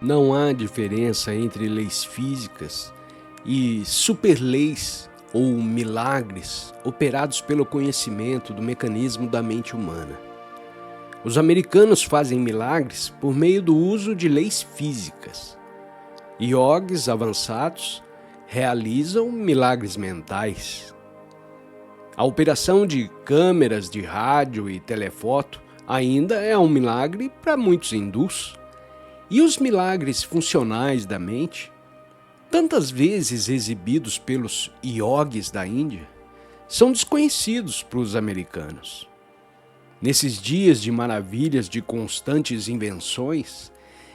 Não há diferença entre leis físicas e superleis ou milagres operados pelo conhecimento do mecanismo da mente humana. Os americanos fazem milagres por meio do uso de leis físicas. Yogis avançados realizam milagres mentais. A operação de câmeras de rádio e telefoto ainda é um milagre para muitos hindus. E os milagres funcionais da mente, tantas vezes exibidos pelos yogis da Índia, são desconhecidos para os americanos. Nesses dias de maravilhas de constantes invenções,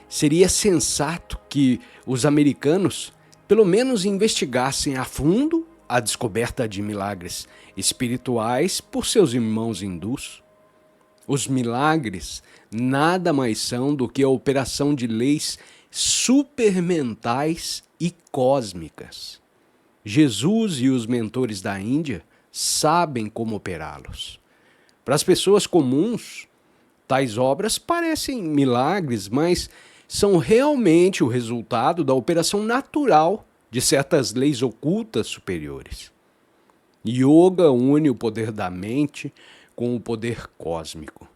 seria sensato que os americanos pelo menos investigassem a fundo a descoberta de milagres espirituais por seus irmãos hindus. Os milagres nada mais são do que a operação de leis supermentais e cósmicas. Jesus e os mentores da Índia sabem como operá-los. Para as pessoas comuns, tais obras parecem milagres, mas são realmente o resultado da operação natural de certas leis ocultas superiores. Yoga une o poder da mente com o poder cósmico.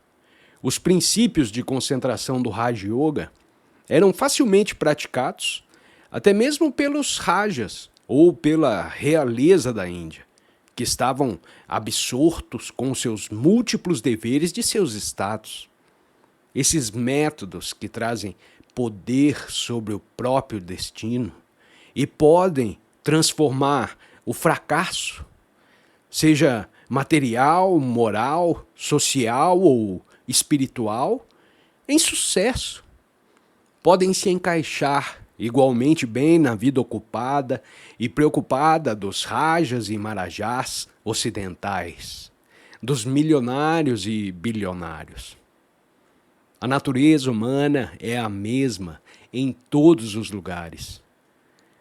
Os princípios de concentração do Raja Yoga eram facilmente praticados, até mesmo pelos Rajas ou pela realeza da Índia, que estavam absortos com seus múltiplos deveres de seus estados. Esses métodos que trazem poder sobre o próprio destino e podem transformar o fracasso, seja material, moral, social ou espiritual, em sucesso. Podem se encaixar igualmente bem na vida ocupada e preocupada dos rajas e marajás ocidentais, dos milionários e bilionários. A natureza humana é a mesma em todos os lugares.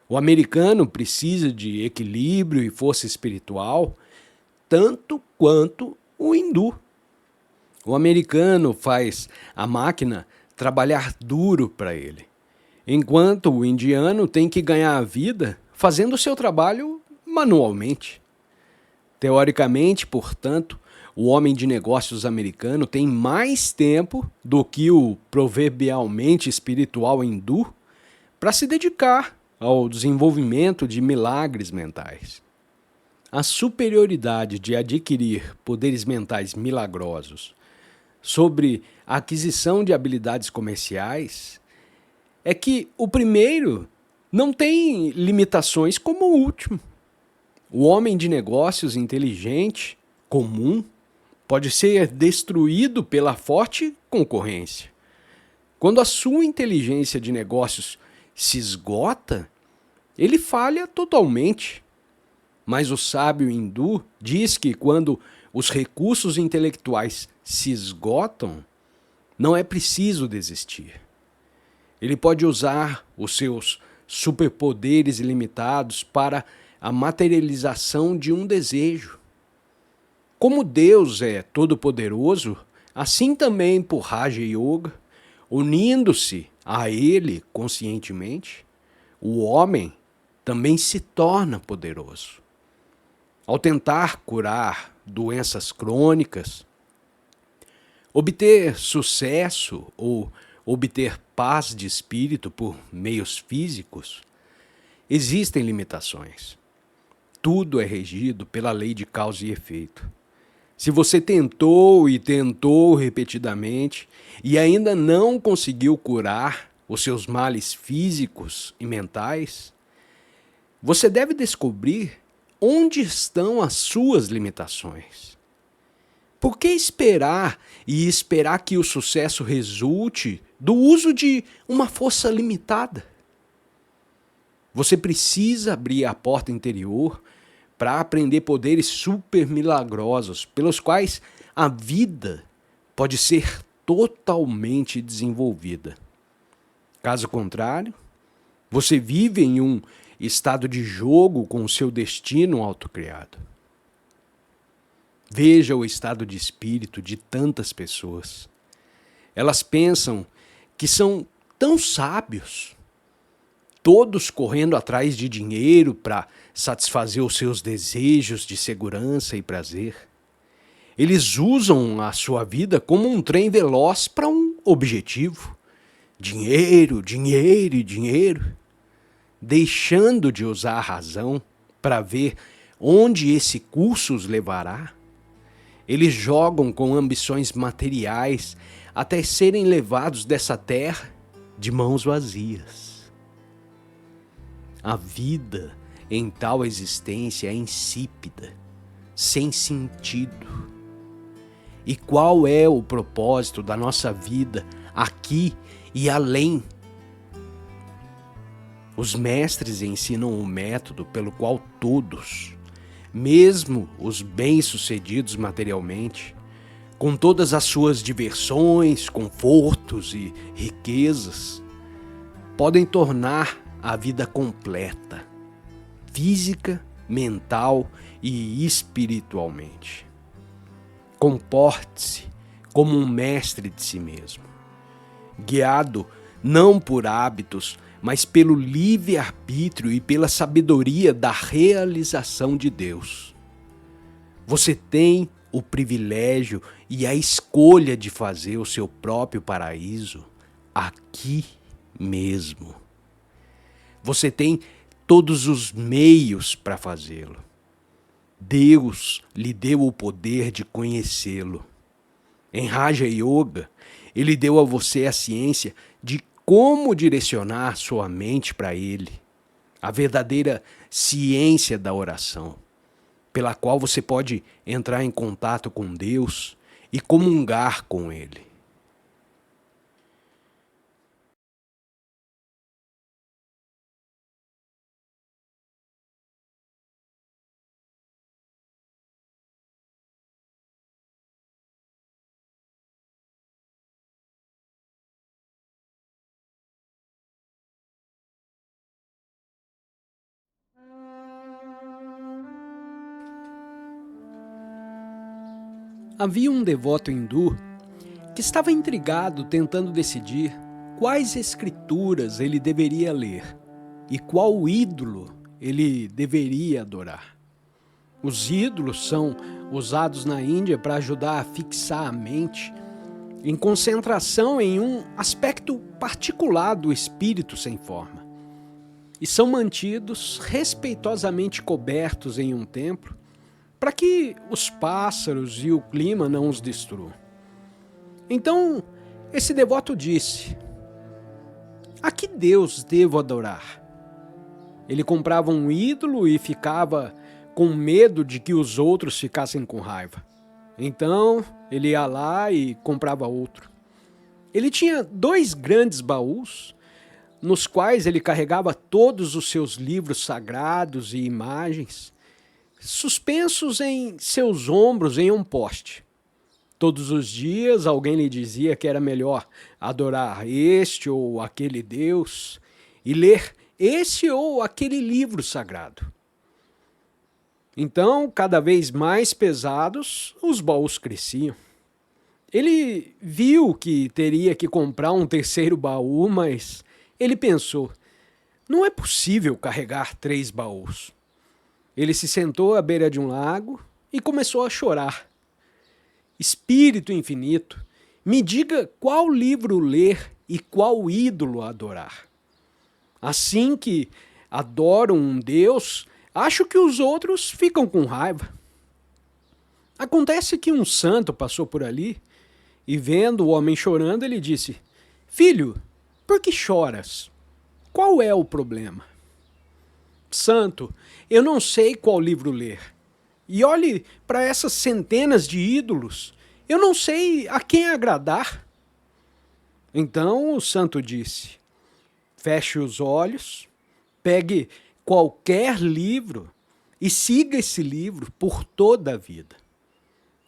O americano precisa de equilíbrio e força espiritual tanto quanto o hindu. O americano faz a máquina trabalhar duro para ele, enquanto o indiano tem que ganhar a vida fazendo o seu trabalho manualmente. Teoricamente, portanto, o homem de negócios americano tem mais tempo do que o proverbialmente espiritual hindu para se dedicar ao desenvolvimento de milagres mentais. A superioridade de adquirir poderes mentais milagrosos sobre a aquisição de habilidades comerciais é que o primeiro não tem limitações como o último. O homem de negócios inteligente, comum, pode ser destruído pela forte concorrência. Quando a sua inteligência de negócios se esgota, ele falha totalmente. Mas o sábio hindu diz que quando os recursos intelectuais se esgotam, não é preciso desistir. Ele pode usar os seus superpoderes ilimitados para a materialização de um desejo. Como Deus é todo-poderoso, assim também por Raja Yoga, unindo-se a Ele conscientemente, o homem também se torna poderoso. Ao tentar curar doenças crônicas, obter sucesso ou obter paz de espírito por meios físicos, existem limitações. Tudo é regido pela lei de causa e efeito. Se você tentou e tentou repetidamente e ainda não conseguiu curar os seus males físicos e mentais, você deve descobrir onde estão as suas limitações. Por que esperar e esperar que o sucesso resulte do uso de uma força limitada? Você precisa abrir a porta interior para aprender poderes super milagrosos pelos quais a vida pode ser totalmente desenvolvida. Caso contrário, você vive em um estado de jogo com o seu destino autocriado. Veja o estado de espírito de tantas pessoas. Elas pensam que são tão sábios, todos correndo atrás de dinheiro para satisfazer os seus desejos de segurança e prazer. Eles usam a sua vida como um trem veloz para um objetivo. Dinheiro, dinheiro e dinheiro. Deixando de usar a razão para ver onde esse curso os levará. Eles jogam com ambições materiais até serem levados dessa terra de mãos vazias. A vida em tal existência é insípida, sem sentido. E qual é o propósito da nossa vida aqui e além? Os mestres ensinam um método pelo qual todos, mesmo os bem-sucedidos materialmente, com todas as suas diversões, confortos e riquezas, podem tornar a vida completa, física, mental e espiritualmente. Comporte-se como um mestre de si mesmo, guiado não por hábitos, mas pelo livre-arbítrio e pela sabedoria da realização de Deus. Você tem o privilégio e a escolha de fazer o seu próprio paraíso aqui mesmo. Você tem todos os meios para fazê-lo. Deus lhe deu o poder de conhecê-lo. Em Raja Yoga, ele deu a você a ciência de como direcionar sua mente para ele, a verdadeira ciência da oração, pela qual você pode entrar em contato com Deus e comungar com ele. Havia um devoto hindu que estava intrigado tentando decidir quais escrituras ele deveria ler e qual ídolo ele deveria adorar. Os ídolos são usados na Índia para ajudar a fixar a mente em concentração em um aspecto particular do espírito sem forma, e são mantidos respeitosamente cobertos em um templo para que os pássaros e o clima não os destruam. Então, esse devoto disse: a que Deus devo adorar? Ele comprava um ídolo e ficava com medo de que os outros ficassem com raiva. Então, ele ia lá e comprava outro. Ele tinha 2 grandes baús, nos quais ele carregava todos os seus livros sagrados e imagens, suspensos em seus ombros em um poste. Todos os dias alguém lhe dizia que era melhor adorar este ou aquele Deus e ler esse ou aquele livro sagrado. Então, cada vez mais pesados, os baús cresciam. Ele viu que teria que comprar um terceiro baú, mas ele pensou: não é possível carregar 3 baús. Ele se sentou à beira de um lago e começou a chorar. Espírito infinito, me diga qual livro ler e qual ídolo adorar. Assim que adoro um Deus, acho que os outros ficam com raiva. Acontece que um santo passou por ali e, vendo o homem chorando, ele disse: filho, por que choras? Qual é o problema? Santo, eu não sei qual livro ler. E olhe para essas centenas de ídolos. Eu não sei a quem agradar. Então o santo disse: feche os olhos, pegue qualquer livro e siga esse livro por toda a vida.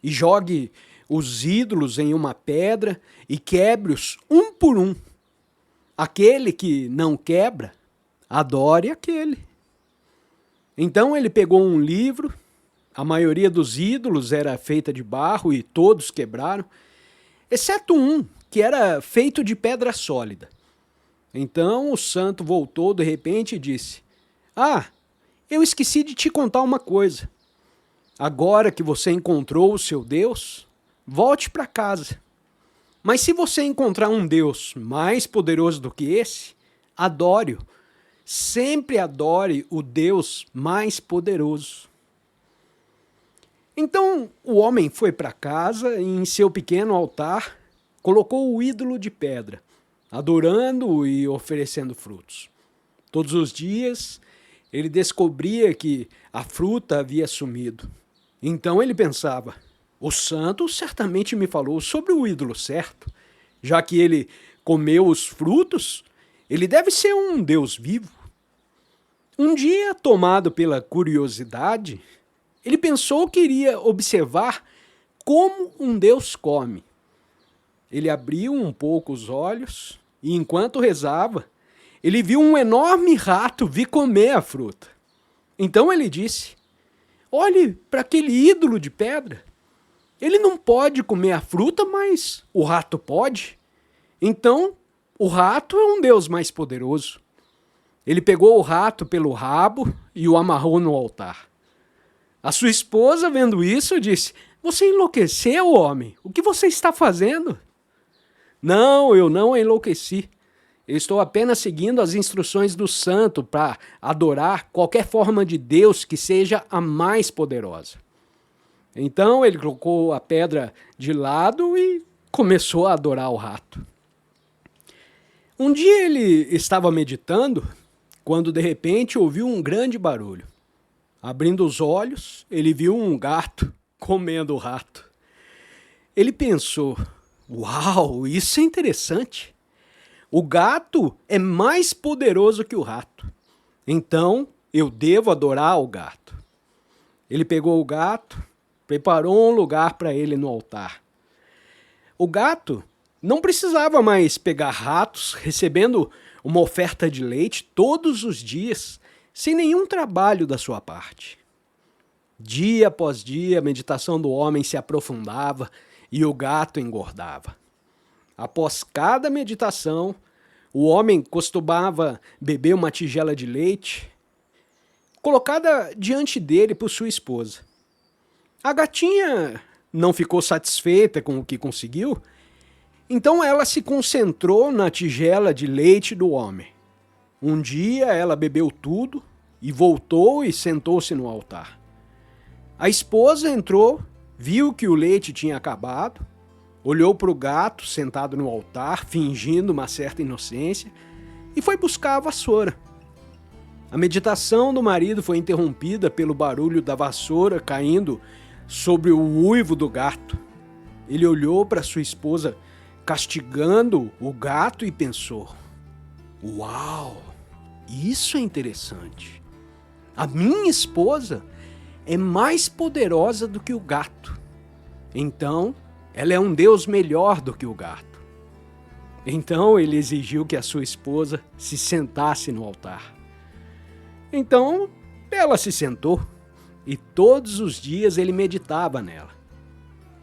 E jogue os ídolos em uma pedra e quebre-os um por um. Aquele que não quebra, adore aquele. Então ele pegou um livro, a maioria dos ídolos era feita de barro e todos quebraram, exceto um que era feito de pedra sólida. Então o santo voltou de repente e disse: Ah, eu esqueci de te contar uma coisa. Agora que você encontrou o seu Deus, volte para casa. Mas se você encontrar um Deus mais poderoso do que esse, adore-o. Sempre adore o Deus mais poderoso. Então o homem foi para casa e em seu pequeno altar colocou o ídolo de pedra, adorando-o e oferecendo frutos. Todos os dias ele descobria que a fruta havia sumido. Então ele pensava: o santo certamente me falou sobre o ídolo certo. Já que ele comeu os frutos, ele deve ser um Deus vivo. Um dia, tomado pela curiosidade, ele pensou que iria observar como um Deus come. Ele abriu um pouco os olhos e, enquanto rezava, ele viu um enorme rato vir comer a fruta. Então ele disse: olhe para aquele ídolo de pedra. Ele não pode comer a fruta, mas o rato pode. Então, o rato é um Deus mais poderoso. Ele pegou o rato pelo rabo e o amarrou no altar. A sua esposa, vendo isso, disse: você enlouqueceu, homem? O que você está fazendo? Não, eu não enlouqueci. Eu estou apenas seguindo as instruções do santo para adorar qualquer forma de Deus que seja a mais poderosa. Então ele colocou a pedra de lado e começou a adorar o rato. Um dia ele estava meditando, quando de repente ouviu um grande barulho. Abrindo os olhos, ele viu um gato comendo o rato. Ele pensou: uau, isso é interessante. O gato é mais poderoso que o rato. Então eu devo adorar o gato. Ele pegou o gato, preparou um lugar para ele no altar. O gato não precisava mais pegar ratos, recebendo uma oferta de leite todos os dias, sem nenhum trabalho da sua parte. Dia após dia, a meditação do homem se aprofundava e o gato engordava. Após cada meditação, o homem costumava beber uma tigela de leite, colocada diante dele por sua esposa. A gatinha não ficou satisfeita com o que conseguiu, então ela se concentrou na tigela de leite do homem. Um dia ela bebeu tudo e voltou e sentou-se no altar. A esposa entrou, viu que o leite tinha acabado, olhou para o gato sentado no altar, fingindo uma certa inocência, e foi buscar a vassoura. A meditação do marido foi interrompida pelo barulho da vassoura caindo sobre o uivo do gato. Ele olhou para sua esposa castigando o gato e pensou: uau, isso é interessante. A minha esposa é mais poderosa do que o gato. Então, ela é um Deus melhor do que o gato. Então ele exigiu que a sua esposa se sentasse no altar. Então ela se sentou e todos os dias ele meditava nela.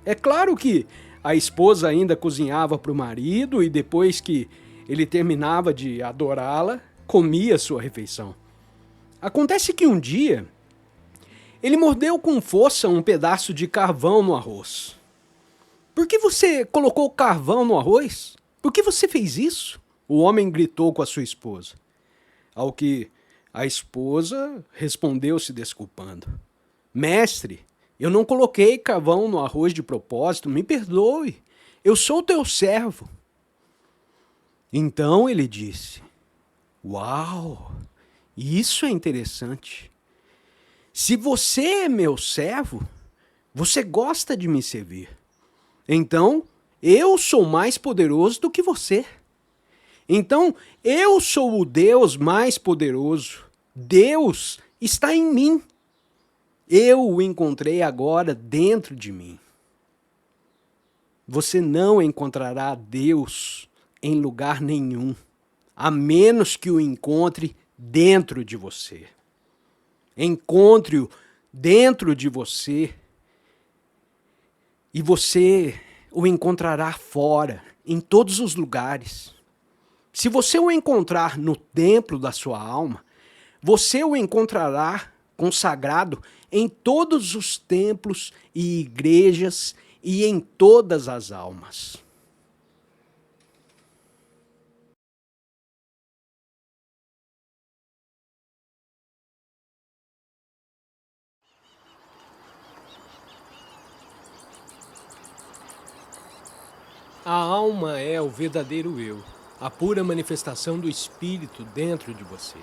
É claro que a esposa ainda cozinhava para o marido e depois que ele terminava de adorá-la, comia sua refeição. Acontece que um dia ele mordeu com força um pedaço de carvão no arroz. Por que você colocou carvão no arroz? Por que você fez isso? O homem gritou com a sua esposa. Ao que a esposa respondeu se desculpando. Mestre, eu não coloquei carvão no arroz de propósito, me perdoe. Eu sou teu servo. Então ele disse: uau, isso é interessante. Se você é meu servo, você gosta de me servir. Então, eu sou mais poderoso do que você. Então, eu sou o Deus mais poderoso. Deus está em mim. Eu o encontrei agora dentro de mim. Você não encontrará Deus em lugar nenhum, a menos que o encontre dentro de você. Encontre-o dentro de você e você o encontrará fora, em todos os lugares. Se você o encontrar no templo da sua alma, você o encontrará consagrado em todos os templos e igrejas e em todas as almas. A alma é o verdadeiro eu, a pura manifestação do espírito dentro de você.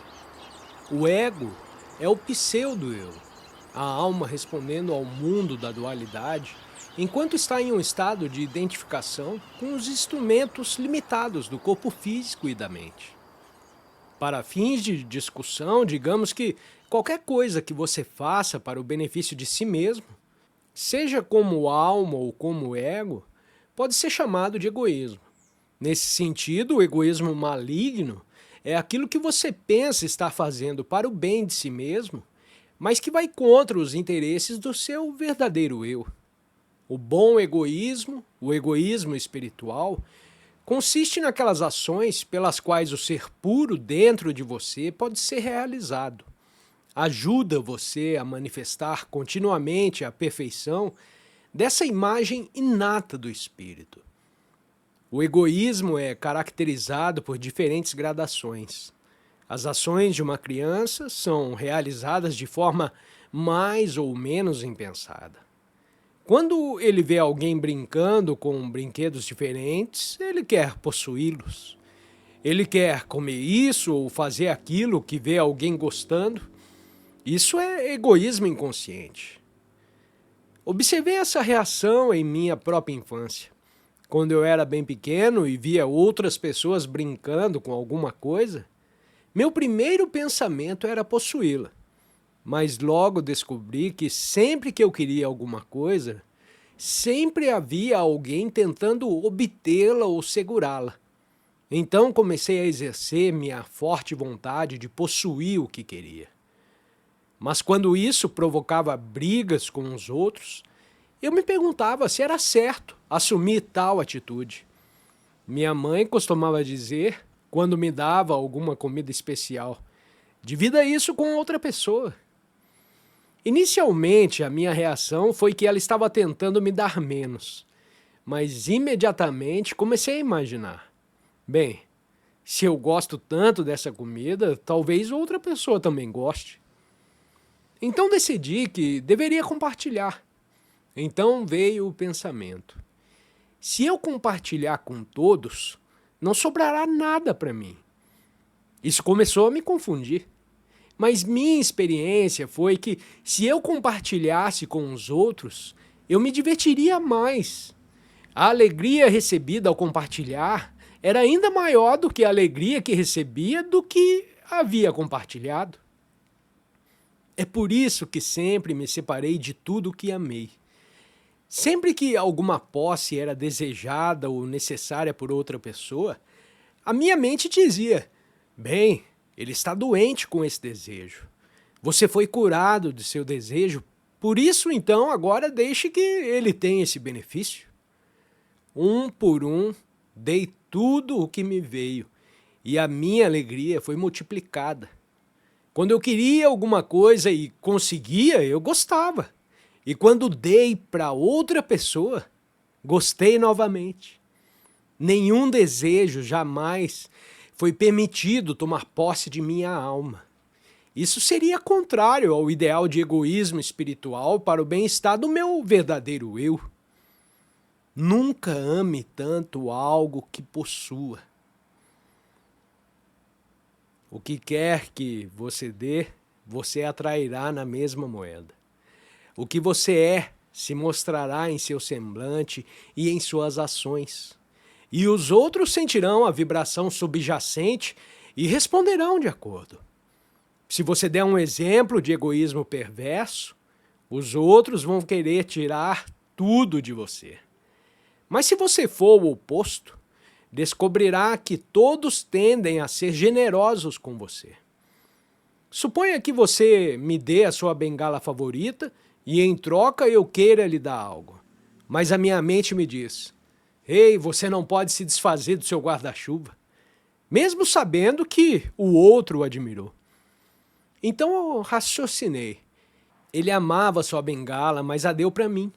O ego é o pseudo-eu, a alma respondendo ao mundo da dualidade, enquanto está em um estado de identificação com os instrumentos limitados do corpo físico e da mente. Para fins de discussão, digamos que qualquer coisa que você faça para o benefício de si mesmo, seja como alma ou como ego, pode ser chamado de egoísmo. Nesse sentido, o egoísmo maligno é aquilo que você pensa estar fazendo para o bem de si mesmo, mas que vai contra os interesses do seu verdadeiro eu. O bom egoísmo, o egoísmo espiritual, consiste naquelas ações pelas quais o ser puro dentro de você pode ser realizado. Ajuda você a manifestar continuamente a perfeição dessa imagem inata do espírito. O egoísmo é caracterizado por diferentes gradações. As ações de uma criança são realizadas de forma mais ou menos impensada. Quando ele vê alguém brincando com brinquedos diferentes, ele quer possuí-los. Ele quer comer isso ou fazer aquilo que vê alguém gostando. Isso é egoísmo inconsciente. Observei essa reação em minha própria infância. Quando eu era bem pequeno e via outras pessoas brincando com alguma coisa, meu primeiro pensamento era possuí-la. Mas logo descobri que sempre que eu queria alguma coisa, sempre havia alguém tentando obtê-la ou segurá-la. Então comecei a exercer minha forte vontade de possuir o que queria. Mas quando isso provocava brigas com os outros, eu me perguntava se era certo assumir tal atitude. Minha mãe costumava dizer, quando me dava alguma comida especial, divida isso com outra pessoa. Inicialmente, a minha reação foi que ela estava tentando me dar menos, mas imediatamente comecei a imaginar. Bem, se eu gosto tanto dessa comida, talvez outra pessoa também goste. Então decidi que deveria compartilhar. Então veio o pensamento. Se eu compartilhar com todos, não sobrará nada para mim. Isso começou a me confundir. Mas minha experiência foi que, se eu compartilhasse com os outros, eu me divertiria mais. A alegria recebida ao compartilhar era ainda maior do que a alegria que recebia do que havia compartilhado. É por isso que sempre me separei de tudo o que amei. Sempre que alguma posse era desejada ou necessária por outra pessoa, a minha mente dizia, bem, ele está doente com esse desejo. Você foi curado de seu desejo, por isso então agora deixe que ele tenha esse benefício. Um por um, dei tudo o que me veio, e a minha alegria foi multiplicada. Quando eu queria alguma coisa e conseguia, eu gostava. E quando dei para outra pessoa, gostei novamente. Nenhum desejo jamais foi permitido tomar posse de minha alma. Isso seria contrário ao ideal de egoísmo espiritual para o bem-estar do meu verdadeiro eu. Nunca ame tanto algo que possua. O que quer que você dê, você atrairá na mesma moeda. O que você é se mostrará em seu semblante e em suas ações. E os outros sentirão a vibração subjacente e responderão de acordo. Se você der um exemplo de egoísmo perverso, os outros vão querer tirar tudo de você. Mas se você for o oposto, descobrirá que todos tendem a ser generosos com você. Suponha que você me dê a sua bengala favorita e em troca eu queira lhe dar algo. Mas a minha mente me diz, ei, você não pode se desfazer do seu guarda-chuva. mesmo sabendo que o outro o admirou. Então eu raciocinei. Ele amava sua bengala, mas a deu para mim.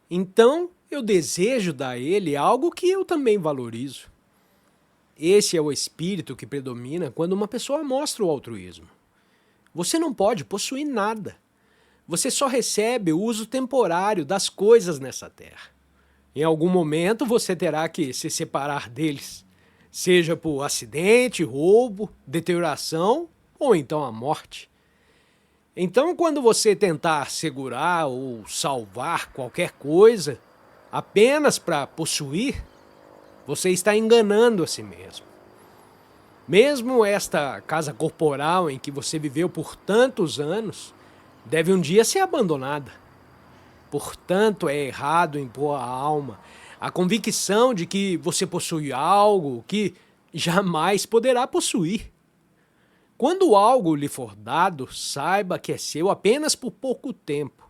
Então eu desejo dar a ele algo que eu também valorizo. Esse é o espírito que predomina quando uma pessoa mostra o altruísmo. Você não pode possuir nada. Você só recebe o uso temporário das coisas nessa terra. Em algum momento você terá que se separar deles, seja por acidente, roubo, deterioração ou então a morte. Então, quando você tentar segurar ou salvar qualquer coisa apenas para possuir, você está enganando a si mesmo. Mesmo esta casa corporal em que você viveu por tantos anos deve um dia ser abandonada. Portanto, é errado impor à alma a convicção de que você possui algo que jamais poderá possuir. Quando algo lhe for dado, saiba que é seu apenas por pouco tempo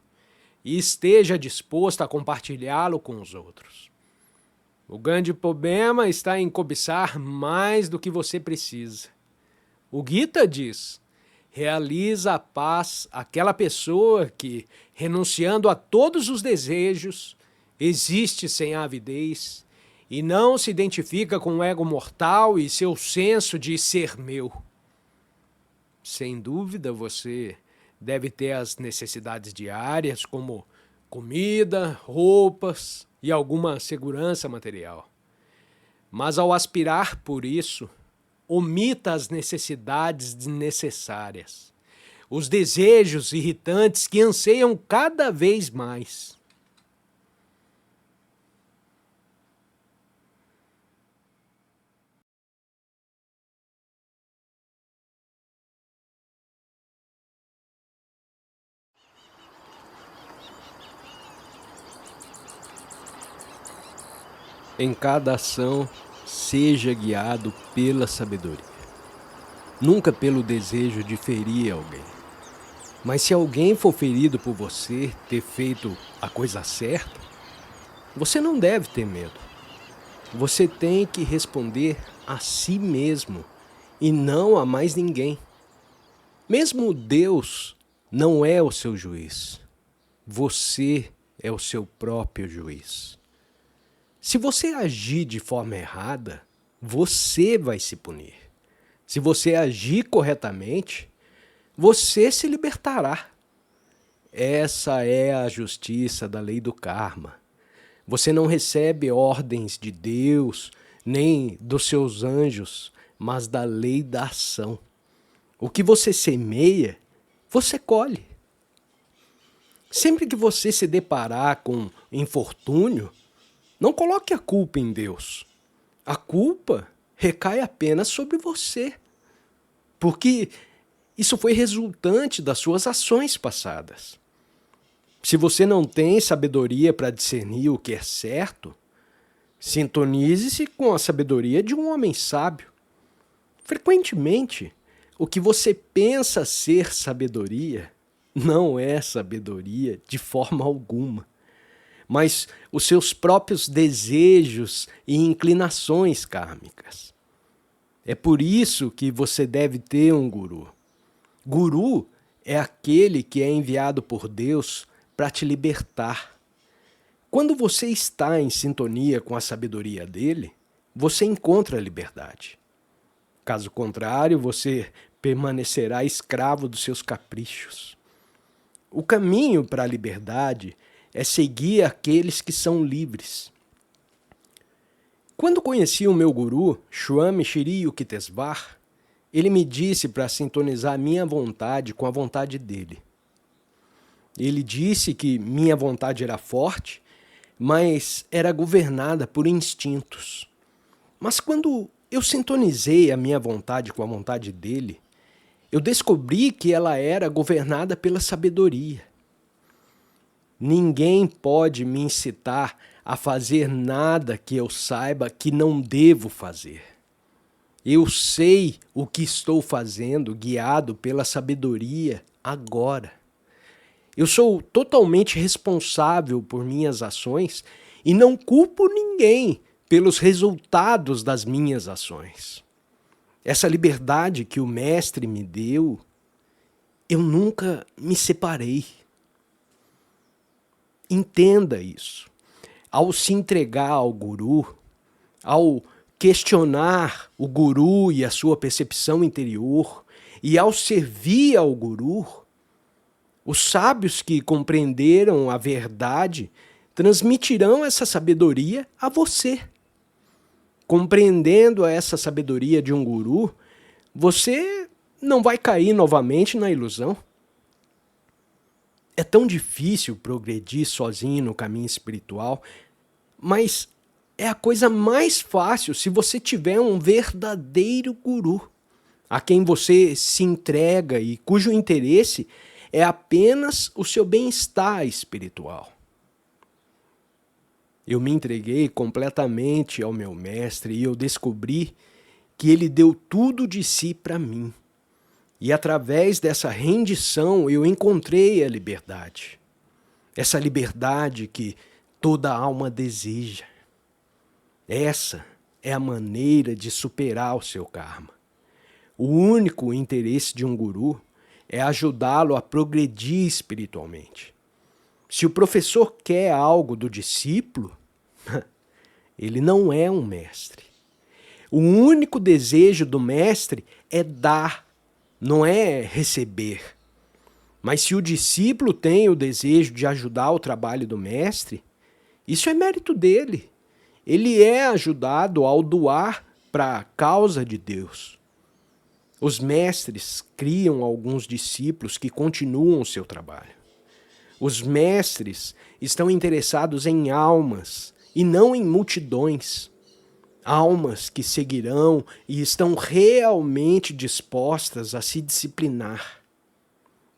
e esteja disposto a compartilhá-lo com os outros. O grande problema está em cobiçar mais do que você precisa. O Gita diz: realiza a paz aquela pessoa que, renunciando a todos os desejos, existe sem avidez e não se identifica com o ego mortal e seu senso de ser meu. Sem dúvida, você deve ter as necessidades diárias, como comida, roupas e alguma segurança material. Mas ao aspirar por isso, omita as necessidades desnecessárias, os desejos irritantes que anseiam cada vez mais. Em cada ação, seja guiado pela sabedoria, nunca pelo desejo de ferir alguém. Mas se alguém for ferido por você ter feito a coisa certa, você não deve ter medo. Você tem que responder a si mesmo e não a mais ninguém. Mesmo Deus não é o seu juiz. Você é o seu próprio juiz. Se você agir de forma errada, você vai se punir. Se você agir corretamente, você se libertará. Essa é a justiça da lei do karma. Você não recebe ordens de Deus, nem dos seus anjos, mas da lei da ação. O que você semeia, você colhe. Sempre que você se deparar com infortúnio, não coloque a culpa em Deus. A culpa recai apenas sobre você, porque isso foi resultante das suas ações passadas. Se você não tem sabedoria para discernir o que é certo, sintonize-se com a sabedoria de um homem sábio. Frequentemente, o que você pensa ser sabedoria não é sabedoria de forma alguma, mas os seus próprios desejos e inclinações kármicas. É por isso que você deve ter um guru. Guru é aquele que é enviado por Deus para te libertar. Quando você está em sintonia com a sabedoria dele, você encontra a liberdade. Caso contrário, você permanecerá escravo dos seus caprichos. O caminho para a liberdade é seguir aqueles que são livres. Quando conheci o meu guru, Swami Shri Yukteswar, ele me disse para sintonizar a minha vontade com a vontade dele. Ele disse que minha vontade era forte, mas era governada por instintos. Mas quando eu sintonizei a minha vontade com a vontade dele, eu descobri que ela era governada pela sabedoria. Ninguém pode me incitar a fazer nada que eu saiba que não devo fazer. Eu sei o que estou fazendo, guiado pela sabedoria agora. Eu sou totalmente responsável por minhas ações e não culpo ninguém pelos resultados das minhas ações. essa liberdade que o mestre me deu, eu nunca me separei. Entenda isso. Ao se entregar ao guru, ao questionar o guru e a sua percepção interior, e ao servir ao guru, os sábios que compreenderam a verdade transmitirão essa sabedoria a você. Compreendendo essa sabedoria de um guru, você não vai cair novamente na ilusão. É tão difícil progredir sozinho no caminho espiritual, mas é a coisa mais fácil se você tiver um verdadeiro guru, a quem você se entrega e cujo interesse é apenas o seu bem-estar espiritual. Eu me entreguei completamente ao meu mestre e eu descobri que ele deu tudo de si para mim. E através dessa rendição eu encontrei a liberdade. Essa liberdade que toda alma deseja. Essa é a maneira de superar o seu karma. O único interesse de um guru é ajudá-lo a progredir espiritualmente. Se o professor quer algo do discípulo, ele não é um mestre. O único desejo do mestre é dar, não é receber. Mas se o discípulo tem o desejo de ajudar o trabalho do mestre, isso é mérito dele. Ele é ajudado ao doar para a causa de Deus. Os mestres criam alguns discípulos que continuam o seu trabalho. Os mestres estão interessados em almas e não em multidões. Almas que seguirão e estão realmente dispostas a se disciplinar.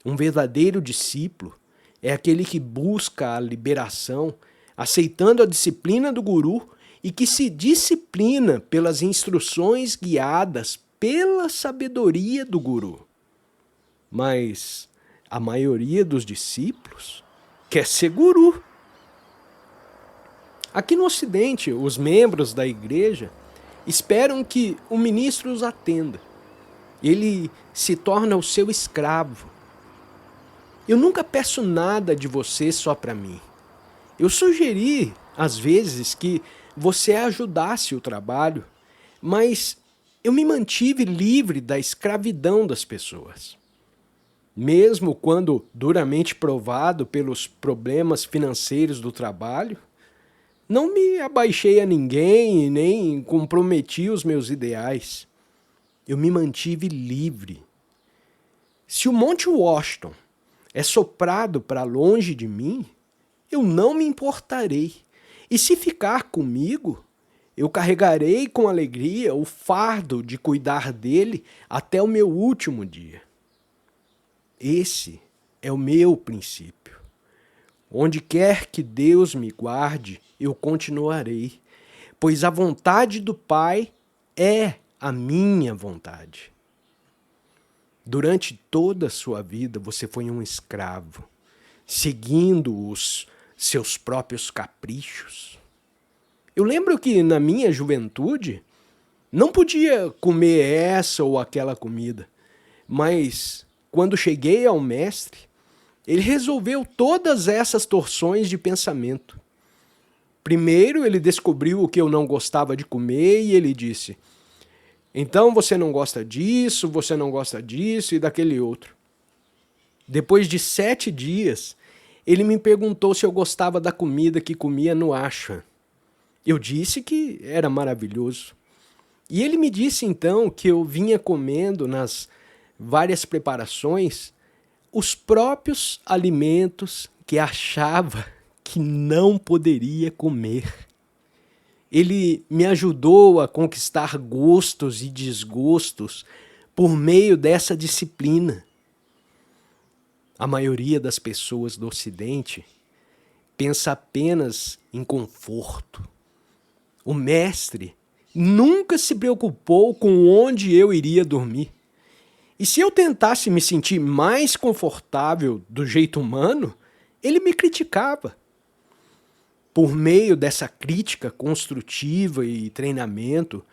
Um verdadeiro discípulo é aquele que busca a liberação, aceitando a disciplina do guru e que se disciplina pelas instruções guiadas pela sabedoria do guru. Mas a maioria dos discípulos quer ser guru. Aqui no Ocidente, os membros da igreja esperam que o ministro os atenda. Ele se torna o seu escravo. Eu nunca peço nada de você só para mim. Eu sugeri, às vezes, que você ajudasse o trabalho, mas eu me mantive livre da escravidão das pessoas. Mesmo quando duramente provado pelos problemas financeiros do trabalho, não me abaixei a ninguém e nem comprometi os meus ideais. Eu me mantive livre. Se o Monte Washington é soprado para longe de mim, eu não me importarei. E se ficar comigo, eu carregarei com alegria o fardo de cuidar dele até o meu último dia. Esse é o meu princípio. Onde quer que Deus me guarde, eu continuarei, pois a vontade do Pai é a minha vontade. Durante toda a sua vida, você foi um escravo, seguindo os seus próprios caprichos. Eu lembro que na minha juventude, não podia comer essa ou aquela comida, mas quando cheguei ao mestre, ele resolveu todas essas torções de pensamento. Primeiro ele descobriu o que eu não gostava de comer e ele disse: então você não gosta disso, você não gosta disso e daquele outro. Depois de 7 dias, ele me perguntou se eu gostava da comida que comia no ashram. Eu disse que era maravilhoso. E ele me disse então que eu vinha comendo nas várias preparações os próprios alimentos que achava que não poderia comer. Ele me ajudou a conquistar gostos e desgostos por meio dessa disciplina. A maioria das pessoas do Ocidente pensa apenas em conforto. O mestre nunca se preocupou com onde eu iria dormir. E se eu tentasse me sentir mais confortável do jeito humano, ele me criticava. Por meio dessa crítica construtiva e treinamento,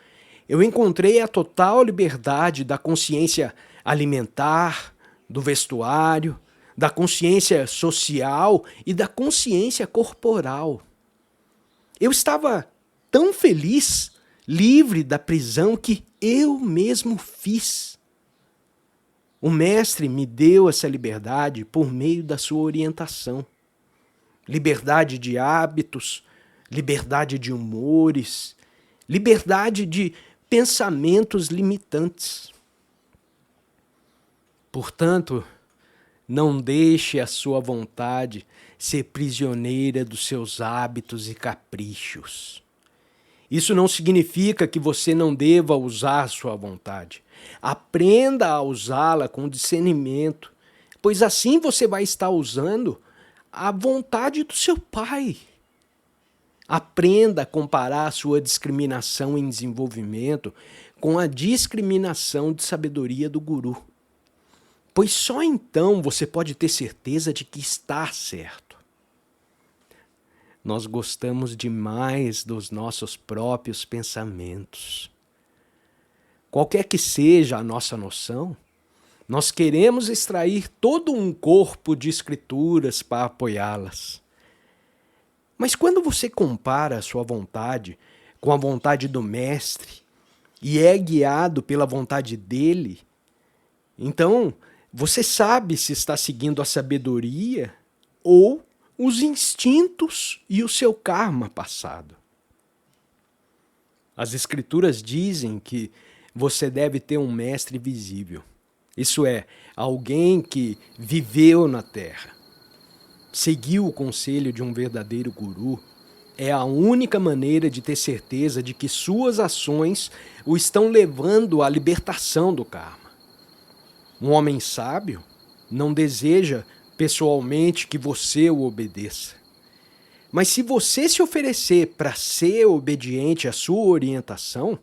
Eu encontrei a total liberdade da consciência alimentar, do vestuário, da consciência social e da consciência corporal. Eu estava tão feliz, livre da prisão que eu mesmo fiz. O mestre me deu essa liberdade por meio da sua orientação. Liberdade de hábitos, liberdade de humores, liberdade de pensamentos limitantes. Portanto, não deixe a sua vontade ser prisioneira dos seus hábitos e caprichos. Isso não significa que você não deva usar a sua vontade. Aprenda a usá-la com discernimento, pois assim você vai estar usando a vontade do seu Pai. Aprenda a comparar a sua discriminação em desenvolvimento com a discriminação de sabedoria do Guru. Pois só então você pode ter certeza de que está certo. Nós gostamos demais dos nossos próprios pensamentos. Qualquer que seja a nossa noção, nós queremos extrair todo um corpo de escrituras para apoiá-las. Mas quando você compara a sua vontade com a vontade do Mestre e é guiado pela vontade dele, então você sabe se está seguindo a sabedoria ou os instintos e o seu karma passado. As escrituras dizem que você deve ter um mestre visível. Isso é, alguém que viveu na terra, seguiu o conselho de um verdadeiro guru. É a única maneira de ter certeza de que suas ações o estão levando à libertação do karma. Um homem sábio não deseja pessoalmente que você o obedeça. Mas se você se oferecer para ser obediente à sua orientação,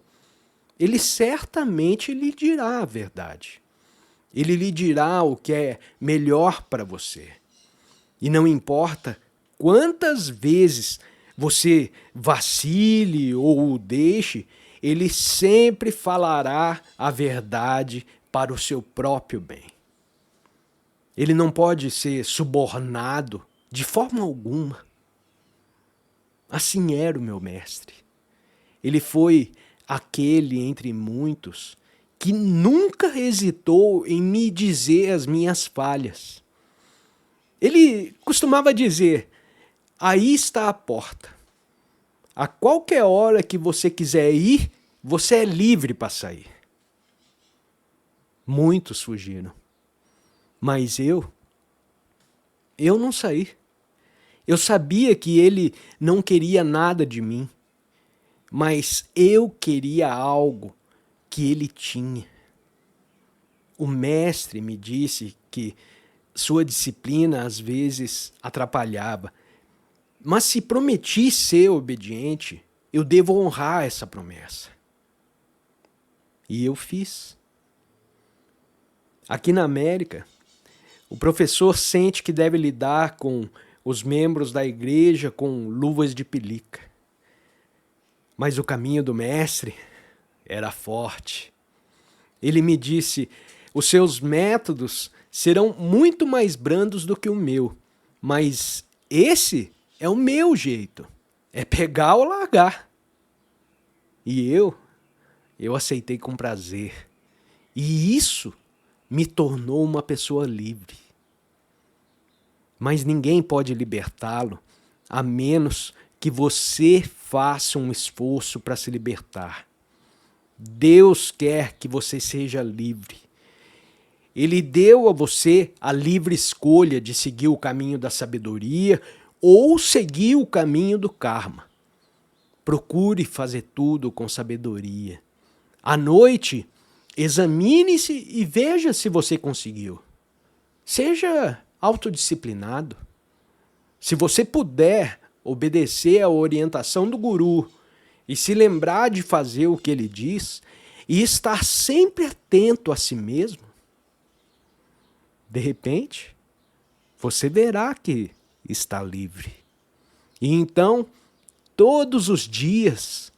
ele certamente lhe dirá a verdade. Ele lhe dirá o que é melhor para você. E não importa quantas vezes você vacile ou o deixe, ele sempre falará a verdade para o seu próprio bem. Ele não pode ser subornado de forma alguma. Assim era o meu mestre. Ele foi aquele entre muitos que nunca hesitou em me dizer as minhas falhas. Ele costumava dizer: aí está a porta. A qualquer hora que você quiser ir, você é livre para sair. Muitos fugiram. Mas eu não saí. Eu sabia que ele não queria nada de mim, mas eu queria algo que ele tinha. O mestre me disse que sua disciplina às vezes atrapalhava, mas se prometi ser obediente, eu devo honrar essa promessa. E eu fiz. Aqui na América, o professor sente que deve lidar com os membros da igreja com luvas de pelica. Mas o caminho do mestre era forte. Ele me disse: os seus métodos serão muito mais brandos do que o meu, mas esse é o meu jeito. É pegar ou largar. E eu aceitei com prazer. E isso me tornou uma pessoa livre. Mas ninguém pode libertá-lo a menos que você faça um esforço para se libertar. Deus quer que você seja livre. Ele deu a você a livre escolha de seguir o caminho da sabedoria ou seguir o caminho do karma. Procure fazer tudo com sabedoria. À noite, examine-se e veja se você conseguiu. Seja autodisciplinado. Se você puder obedecer à orientação do guru e se lembrar de fazer o que ele diz e estar sempre atento a si mesmo, de repente, você verá que está livre. E então, todos os dias,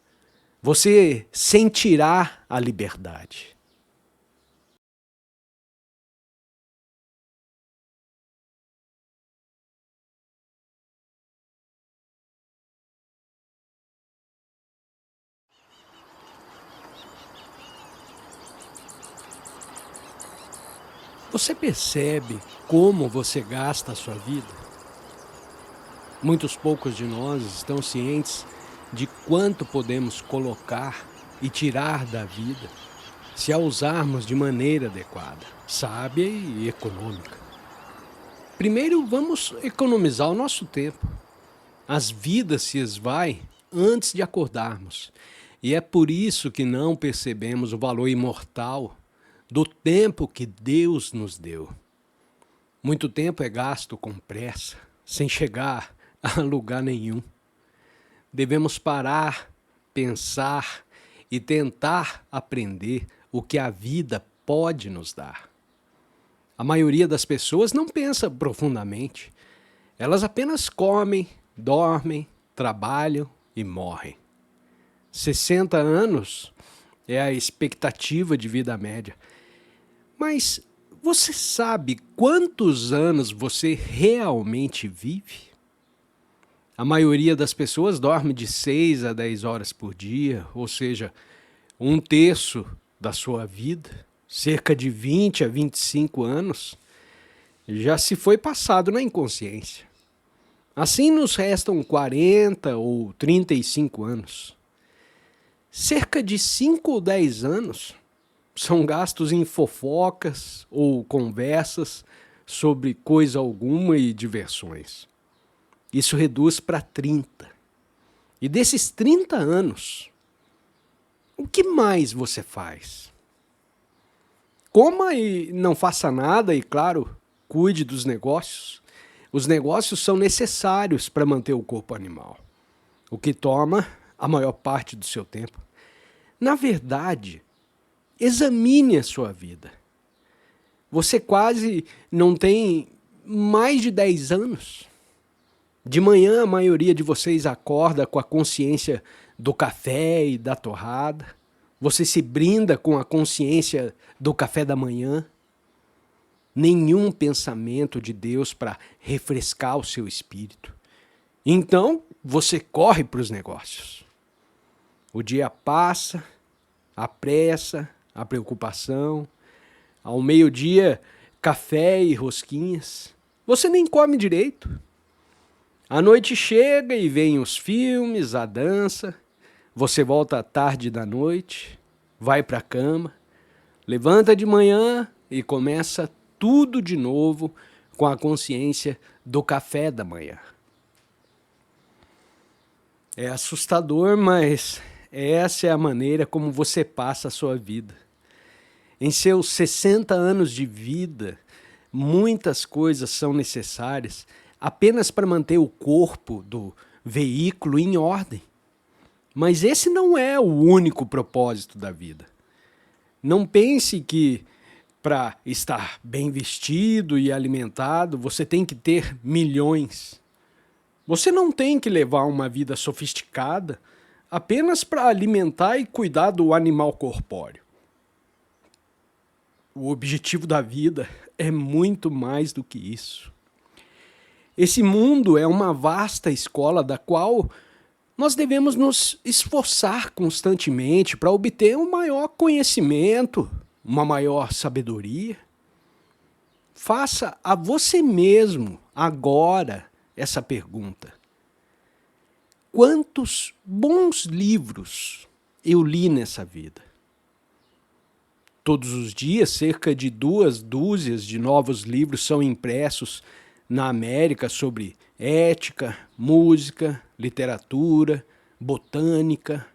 você sentirá a liberdade. Você percebe como você gasta a sua vida? Muitos poucos de nós estão cientes de quanto podemos colocar e tirar da vida se a usarmos de maneira adequada, sábia e econômica. Primeiro, vamos economizar o nosso tempo. As vidas se esvaem antes de acordarmos. E é por isso que não percebemos o valor imortal do tempo que Deus nos deu. Muito tempo é gasto com pressa, sem chegar a lugar nenhum. Devemos parar, pensar e tentar aprender o que a vida pode nos dar. A maioria das pessoas não pensa profundamente. Elas apenas comem, dormem, trabalham e morrem. 60 anos é a expectativa de vida média. Mas você sabe quantos anos você realmente vive? A maioria das pessoas dorme de 6 a 10 horas por dia, ou seja, 1/3 da sua vida, cerca de 20 a 25 anos, já se foi passado na inconsciência. Assim nos restam 40 ou 35 anos. Cerca de 5 ou 10 anos são gastos em fofocas ou conversas sobre coisa alguma e diversões. Isso reduz para 30. E desses 30 anos, o que mais você faz? Coma e não faça nada e, claro, cuide dos negócios. Os negócios são necessários para manter o corpo animal, o que toma a maior parte do seu tempo. Na verdade, examine a sua vida. Você quase não tem mais de 10 anos. De manhã, a maioria de vocês acorda com a consciência do café e da torrada. Você se brinda com a consciência do café da manhã. Nenhum pensamento de Deus para refrescar o seu espírito. Então, você corre para os negócios. O dia passa, a pressa, a preocupação. Ao meio-dia, café e rosquinhas. Você nem come direito. A noite chega e vem os filmes, a dança. Você volta à tarde da noite, vai para a cama, levanta de manhã e começa tudo de novo com a consciência do café da manhã. É assustador, mas essa é a maneira como você passa a sua vida. Em seus 60 anos de vida, muitas coisas são necessárias apenas para manter o corpo do veículo em ordem. Mas esse não é o único propósito da vida. Não pense que para estar bem vestido e alimentado, você tem que ter milhões. Você não tem que levar uma vida sofisticada apenas para alimentar e cuidar do animal corpóreo. O objetivo da vida é muito mais do que isso. Esse mundo é uma vasta escola da qual nós devemos nos esforçar constantemente para obter um maior conhecimento, uma maior sabedoria. Faça a você mesmo, agora, essa pergunta. Quantos bons livros eu li nessa vida? Todos os dias, cerca de 2 dúzias de novos livros são impressos na América sobre ética, música, literatura, botânica,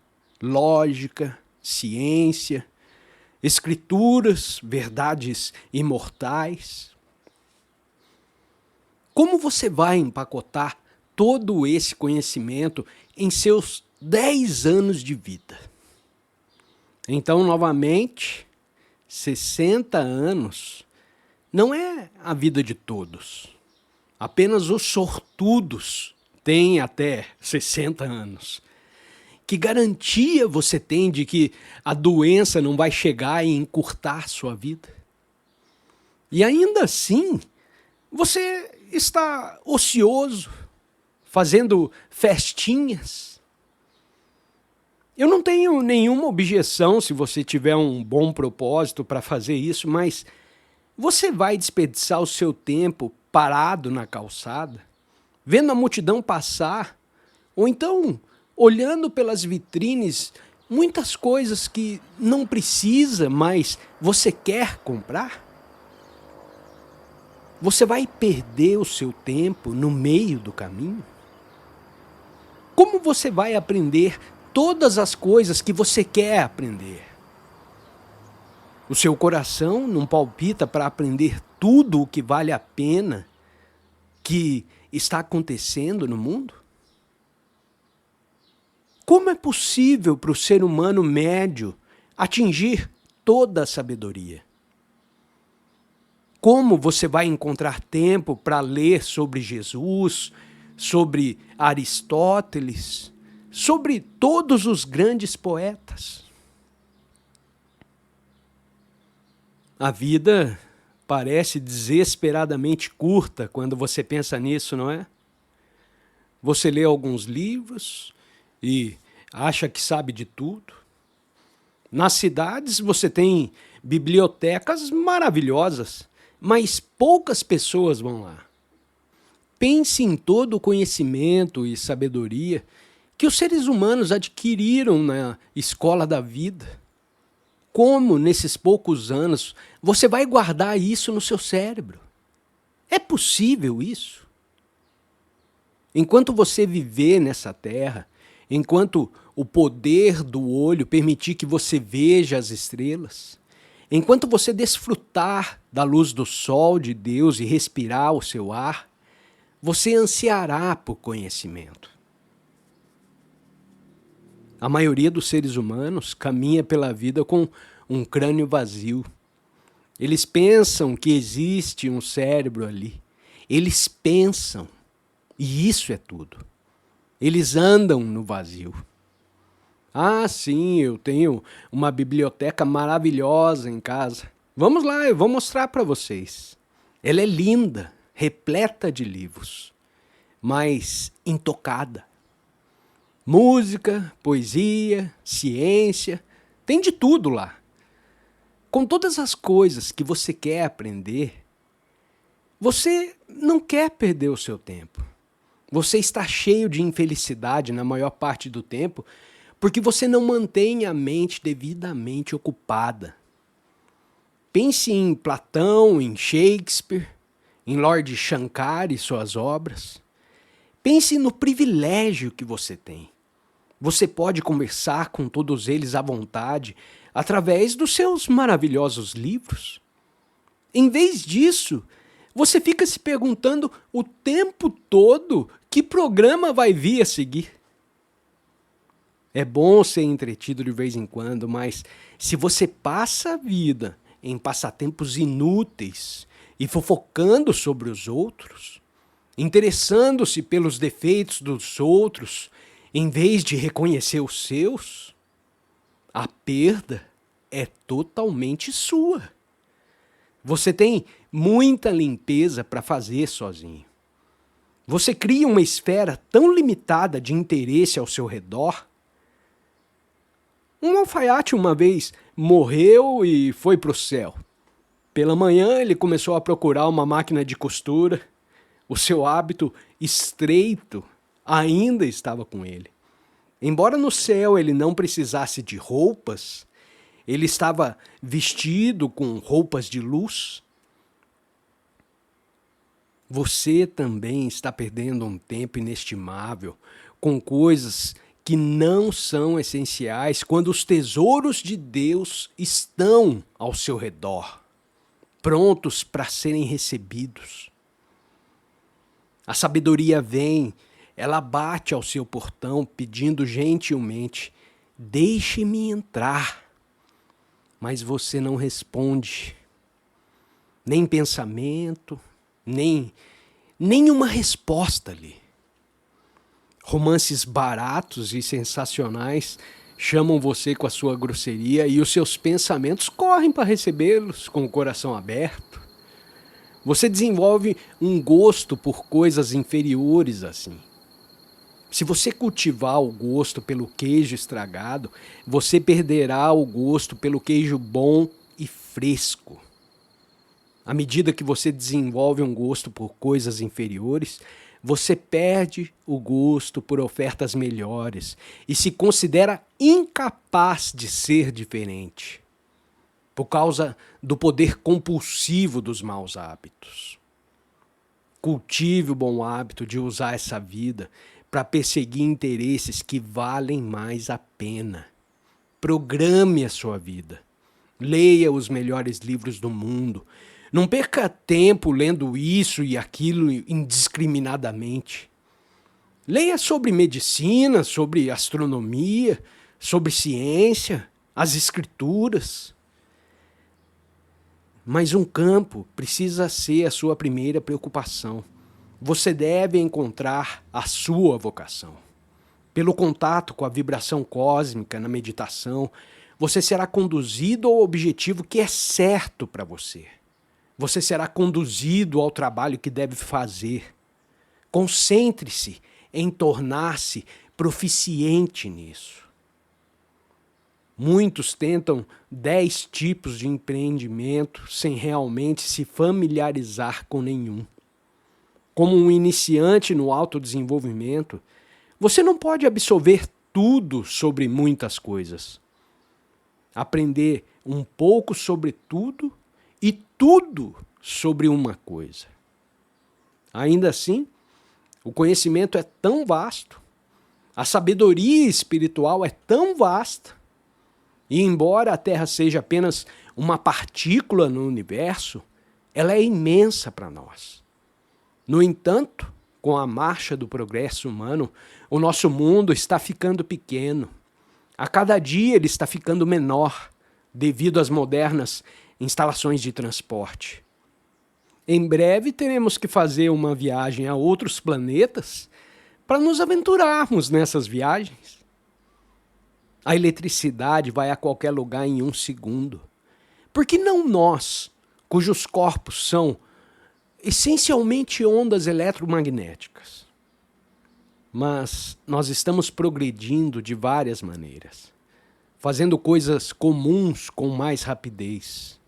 lógica, ciência, escrituras, verdades imortais. Como você vai empacotar todo esse conhecimento em seus 10 anos de vida? Então, novamente, 60 anos não é a vida de todos. Apenas os sortudos têm até 60 anos. Que garantia você tem de que a doença não vai chegar e encurtar sua vida? E ainda assim, você está ocioso, fazendo festinhas. Eu não tenho nenhuma objeção se você tiver um bom propósito para fazer isso, mas você vai desperdiçar o seu tempo parado na calçada, vendo a multidão passar, ou então olhando pelas vitrines muitas coisas que não precisa, mas você quer comprar? Você vai perder o seu tempo no meio do caminho? Como você vai aprender todas as coisas que você quer aprender? O seu coração não palpita para aprender tudo o que vale a pena que está acontecendo no mundo? Como é possível para o ser humano médio atingir toda a sabedoria? Como você vai encontrar tempo para ler sobre Jesus, sobre Aristóteles, sobre todos os grandes poetas? A vida parece desesperadamente curta quando você pensa nisso, não é? Você lê alguns livros e acha que sabe de tudo. Nas cidades você tem bibliotecas maravilhosas, mas poucas pessoas vão lá. Pense em todo o conhecimento e sabedoria que os seres humanos adquiriram na escola da vida. Como, nesses poucos anos, você vai guardar isso no seu cérebro? É possível isso? Enquanto você viver nessa terra, enquanto o poder do olho permitir que você veja as estrelas, enquanto você desfrutar da luz do sol de Deus e respirar o seu ar, você ansiará por conhecimento. A maioria dos seres humanos caminha pela vida com um crânio vazio. Eles pensam que existe um cérebro ali. Eles pensam, e isso é tudo. Eles andam no vazio. Ah, sim, eu tenho uma biblioteca maravilhosa em casa. Vamos lá, eu vou mostrar para vocês. Ela é linda, repleta de livros, mas intocada. Música, poesia, ciência, tem de tudo lá. Com todas as coisas que você quer aprender, você não quer perder o seu tempo. Você está cheio de infelicidade na maior parte do tempo, porque você não mantém a mente devidamente ocupada. Pense em Platão, em Shakespeare, em Lord Shankar e suas obras. Pense no privilégio que você tem. Você pode conversar com todos eles à vontade através dos seus maravilhosos livros. Em vez disso, você fica se perguntando o tempo todo que programa vai vir a seguir. É bom ser entretido de vez em quando, mas se você passa a vida em passatempos inúteis e fofocando sobre os outros, interessando-se pelos defeitos dos outros, em vez de reconhecer os seus, a perda é totalmente sua. Você tem muita limpeza para fazer sozinho. Você cria uma esfera tão limitada de interesse ao seu redor. Um alfaiate uma vez morreu e foi para o céu. Pela manhã ele começou a procurar uma máquina de costura. O seu hábito estreito ainda estava com ele. Embora no céu ele não precisasse de roupas, ele estava vestido com roupas de luz. Você também está perdendo um tempo inestimável com coisas que não são essenciais quando os tesouros de Deus estão ao seu redor, prontos para serem recebidos. A sabedoria vem, ela bate ao seu portão pedindo gentilmente, deixe-me entrar. Mas você não responde, nem pensamento, nem uma resposta ali. Romances baratos e sensacionais chamam você com a sua grosseria e os seus pensamentos correm para recebê-los com o coração aberto. Você desenvolve um gosto por coisas inferiores assim. Se você cultivar o gosto pelo queijo estragado, você perderá o gosto pelo queijo bom e fresco. À medida que você desenvolve um gosto por coisas inferiores, você perde o gosto por ofertas melhores e se considera incapaz de ser diferente, por causa do poder compulsivo dos maus hábitos. Cultive o bom hábito de usar essa vida para perseguir interesses que valem mais a pena. Programe a sua vida. Leia os melhores livros do mundo. Não perca tempo lendo isso e aquilo indiscriminadamente. Leia sobre medicina, sobre astronomia, sobre ciência, as escrituras. Mas um campo precisa ser a sua primeira preocupação. Você deve encontrar a sua vocação. Pelo contato com a vibração cósmica na meditação, você será conduzido ao objetivo que é certo para você. Você será conduzido ao trabalho que deve fazer. Concentre-se em tornar-se proficiente nisso. Muitos tentam 10 tipos de empreendimento sem realmente se familiarizar com nenhum. Como um iniciante no autodesenvolvimento, você não pode absorver tudo sobre muitas coisas. Aprender um pouco sobre tudo e tudo sobre uma coisa. Ainda assim, o conhecimento é tão vasto, a sabedoria espiritual é tão vasta, e embora a Terra seja apenas uma partícula no universo, ela é imensa para nós. No entanto, com a marcha do progresso humano, o nosso mundo está ficando pequeno. A cada dia ele está ficando menor, devido às modernas instalações de transporte. Em breve teremos que fazer uma viagem a outros planetas para nos aventurarmos nessas viagens. A eletricidade vai a qualquer lugar em 1 segundo. Por que não nós, cujos corpos são essencialmente ondas eletromagnéticas? Mas nós estamos progredindo de várias maneiras, fazendo coisas comuns com mais rapidez.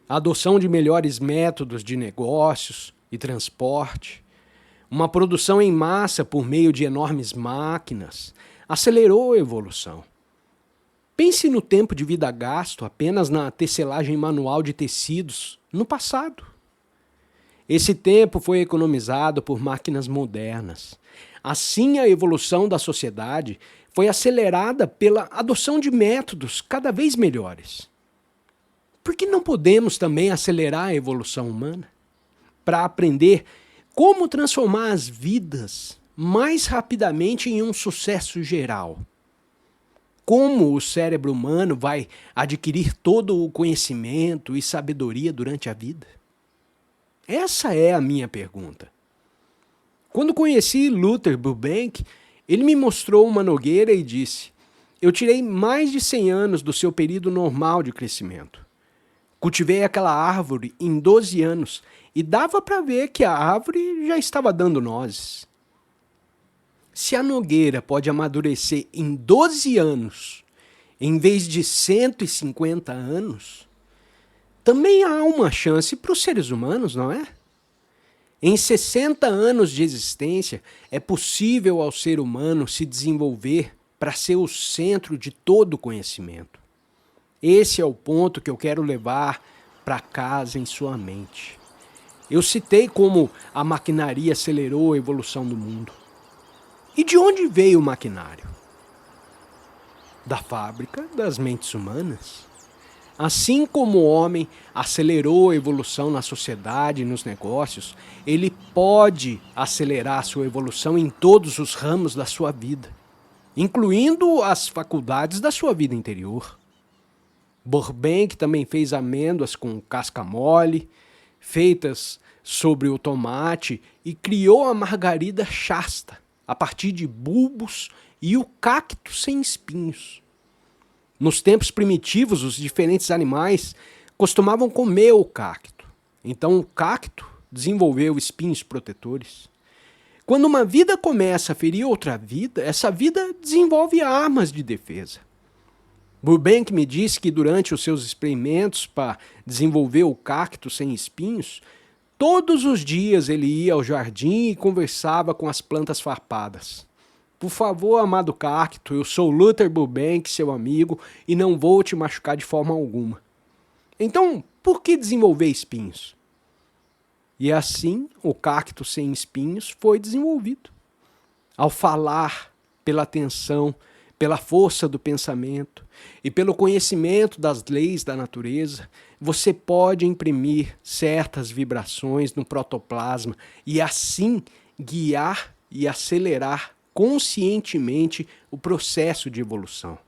A adoção de melhores métodos de negócios e transporte, uma produção em massa por meio de enormes máquinas, acelerou a evolução. Pense no tempo de vida gasto apenas na tecelagem manual de tecidos no passado. Esse tempo foi economizado por máquinas modernas. Assim, a evolução da sociedade foi acelerada pela adoção de métodos cada vez melhores. Por que não podemos também acelerar a evolução humana para aprender como transformar as vidas mais rapidamente em um sucesso geral? Como o cérebro humano vai adquirir todo o conhecimento e sabedoria durante a vida? Essa é a minha pergunta. Quando conheci Luther Burbank, ele me mostrou uma nogueira e disse: eu tirei mais de 100 anos do seu período normal de crescimento. Cultivei aquela árvore em 12 anos e dava para ver que a árvore já estava dando nozes. Se a nogueira pode amadurecer em 12 anos, em vez de 150 anos, também há uma chance para os seres humanos, não é? Em 60 anos de existência, é possível ao ser humano se desenvolver para ser o centro de todo o conhecimento. Esse é o ponto que eu quero levar para casa em sua mente. Eu citei como a maquinaria acelerou a evolução do mundo. E de onde veio o maquinário? Da fábrica das mentes humanas. Assim como o homem acelerou a evolução na sociedade e nos negócios, ele pode acelerar sua evolução em todos os ramos da sua vida, incluindo as faculdades da sua vida interior. Burbank também fez amêndoas com casca mole, feitas sobre o tomate, e criou a margarida Shasta, a partir de bulbos e o cacto sem espinhos. Nos tempos primitivos, os diferentes animais costumavam comer o cacto. Então o cacto desenvolveu espinhos protetores. Quando uma vida começa a ferir outra vida, essa vida desenvolve armas de defesa. Burbank me disse que durante os seus experimentos para desenvolver o cacto sem espinhos, todos os dias ele ia ao jardim e conversava com as plantas farpadas. Por favor, amado cacto, eu sou Luther Burbank, seu amigo, e não vou te machucar de forma alguma. Então, por que desenvolver espinhos? E assim, o cacto sem espinhos foi desenvolvido. Ao falar, pela atenção, pela força do pensamento e pelo conhecimento das leis da natureza, você pode imprimir certas vibrações no protoplasma e assim guiar e acelerar conscientemente o processo de evolução.